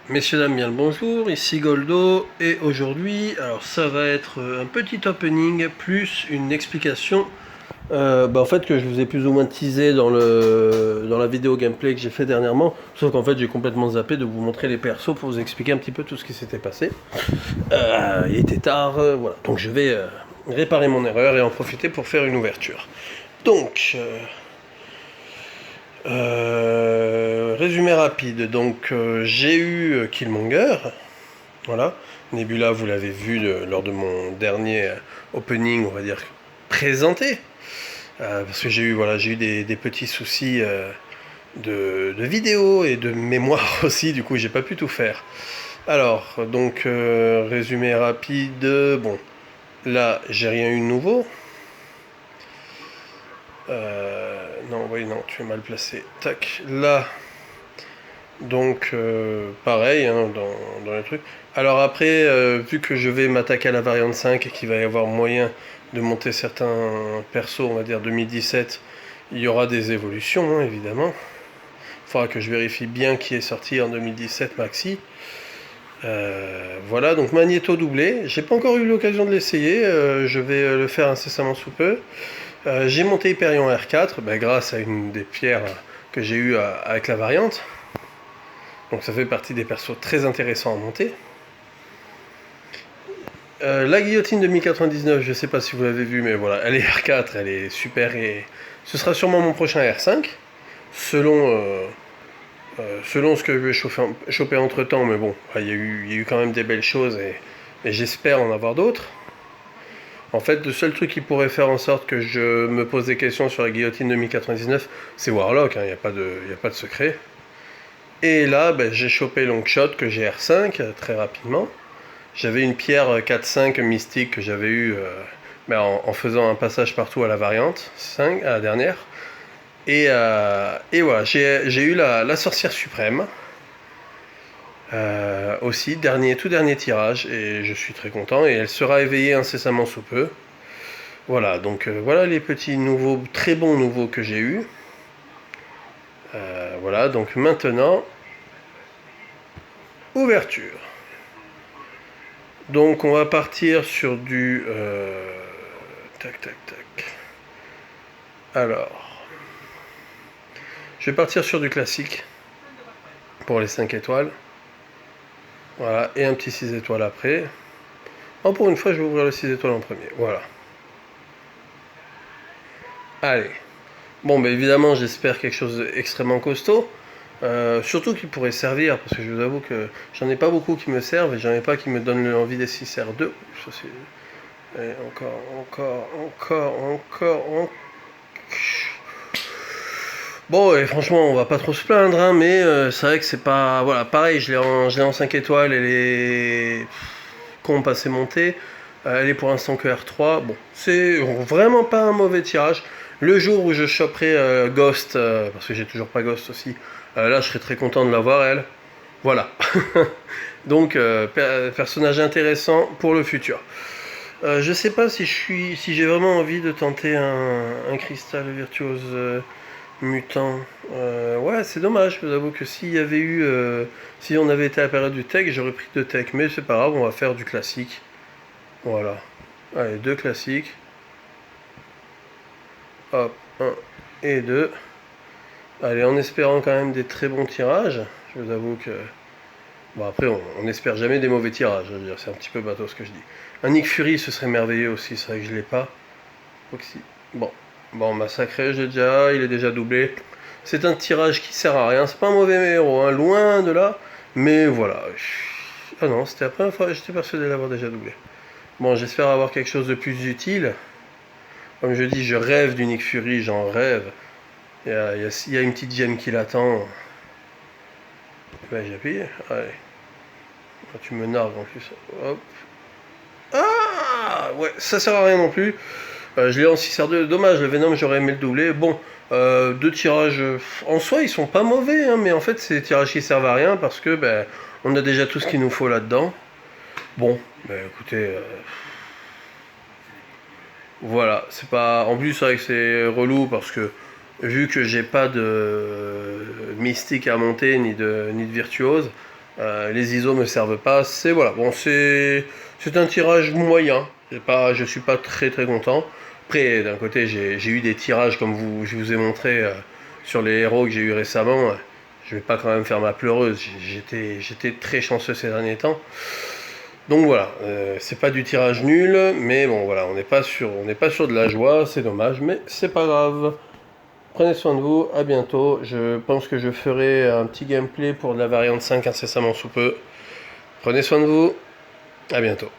Messieurs, dames, bien le bonjour, ici Goldo, et aujourd'hui, alors ça va être un petit opening plus une explication en fait que je vous ai plus ou moins teasé dans la vidéo gameplay que j'ai fait dernièrement, sauf qu'en fait j'ai complètement zappé de vous montrer les persos pour vous expliquer un petit peu tout ce qui s'était passé. Il était tard, voilà, donc je vais réparer mon erreur et en profiter pour faire une ouverture. Donc, résumé rapide, donc j'ai eu Killmonger, voilà. Nebula, vous l'avez vu lors de mon dernier opening, on va dire, présenté. Parce que j'ai eu des petits soucis de vidéo et de mémoire aussi, du coup j'ai pas pu tout faire. Alors, donc, résumé rapide, bon, là j'ai rien eu de nouveau. Non, oui, non, tu es mal placé. Tac, là, donc, pareil, hein, dans le truc. Alors après, vu que je vais m'attaquer à la variante 5 et qu'il va y avoir moyen de monter certains persos, on va dire 2017, il y aura des évolutions, hein, évidemment. Il faudra que je vérifie bien qui est sorti en 2017 maxi. Voilà, donc Magneto doublé. J'ai pas encore eu l'occasion de l'essayer, je vais le faire incessamment sous peu. J'ai monté Hyperion R4, grâce à une des pierres que j'ai eues avec la variante. Donc ça fait partie des persos très intéressants à monter. La guillotine de 1099, je sais pas si vous l'avez vu, mais voilà, elle est R4, elle est super et ce sera sûrement mon prochain R5, selon ce que je vais choper entre temps, mais bon, il y a eu quand même des belles choses et j'espère en avoir d'autres. En fait, le seul truc qui pourrait faire en sorte que je me pose des questions sur la guillotine de 1099, c'est Warlock, il n'y a pas de secret. Et là, j'ai chopé Longshot que j'ai R5 très rapidement. J'avais une pierre 4-5 mystique que j'avais eue en faisant un passage partout à la variante 5, à la dernière. Et voilà, j'ai eu la sorcière suprême. Aussi, tout dernier tirage, et je suis très content. Et elle sera éveillée incessamment sous peu. Voilà, donc voilà les petits nouveaux, très bons nouveaux que j'ai eus. Voilà, donc maintenant, ouverture. Donc on va partir sur du... tac, tac, tac. Alors, je vais partir sur du classique pour les 5 étoiles. Voilà, et un petit 6 étoiles après. Oh, pour une fois, je vais ouvrir le 6 étoiles en premier. Voilà. Allez. Bon, évidemment, j'espère quelque chose d'extrêmement costaud. Surtout qui pourrait servir, parce que je vous avoue que j'en ai pas beaucoup qui me servent et j'en ai pas qui me donnent l'envie des 6R2. Ça, c'est... Allez, encore. Bon, et franchement, on va pas trop se plaindre, hein, mais c'est vrai que c'est pas. Voilà, pareil, je l'ai en 5 étoiles, elle est. Qu'on passait monter. Elle est pour l'instant que R3. Bon, c'est vraiment pas un mauvais tirage. Le jour où je choperai Ghost, parce que j'ai toujours pas Ghost aussi, là je serai très content de l'avoir, elle. Voilà. Donc, personnage intéressant pour le futur. Je sais pas si j'ai vraiment envie de tenter un cristal virtuose mutant. Ouais, c'est dommage. Je vous avoue que si on avait été à la période du tech, j'aurais pris 2 tech, mais c'est pas grave, on va faire du classique. Voilà. Allez, 2 classiques. Hop, 1 et 2. Allez, en espérant quand même des très bons tirages. Je vous avoue que... Bon, après, on n'espère jamais des mauvais tirages. Je veux dire, c'est un petit peu bateau ce que je dis. Un Nick Fury, ce serait merveilleux aussi. C'est vrai que je l'ai pas. Foxy. Bon, massacré, j'ai déjà. Il est déjà doublé. C'est un tirage qui sert à rien. C'est pas un mauvais héros, hein, loin de là. Mais voilà. Ah non, c'était la première fois. J'étais persuadé de l'avoir déjà doublé. Bon, j'espère avoir quelque chose de plus utile. Comme je dis, je rêve du Nick Fury, j'en rêve. Il y a une petite gemme qui l'attend. J'ai appuyé. Allez. Tu me nargues en plus. Hop. Ah ouais, ça sert à rien non plus. Je l'ai en 6R2. Dommage, le Venom, j'aurais aimé le doubler. Bon, 2 tirages. En soi, ils sont pas mauvais, hein, mais en fait, c'est des tirages qui servent à rien parce que on a déjà tout ce qu'il nous faut là-dedans. Bon, écoutez. Voilà, c'est pas. En plus, c'est vrai que c'est relou parce que vu que j'ai pas de mystique à monter ni de virtuose, Les ISO me servent pas. C'est voilà, bon, c'est un tirage moyen. Je suis pas très très content. Après, d'un côté, j'ai eu des tirages comme je vous ai montré sur les héros que j'ai eu récemment. Je vais pas quand même faire ma pleureuse. J'étais très chanceux ces derniers temps. Donc voilà, c'est pas du tirage nul, mais bon voilà, on n'est pas sur de la joie, c'est dommage, mais c'est pas grave. Prenez soin de vous, à bientôt. Je pense que je ferai un petit gameplay pour de la variante 5 incessamment sous peu. Prenez soin de vous, à bientôt.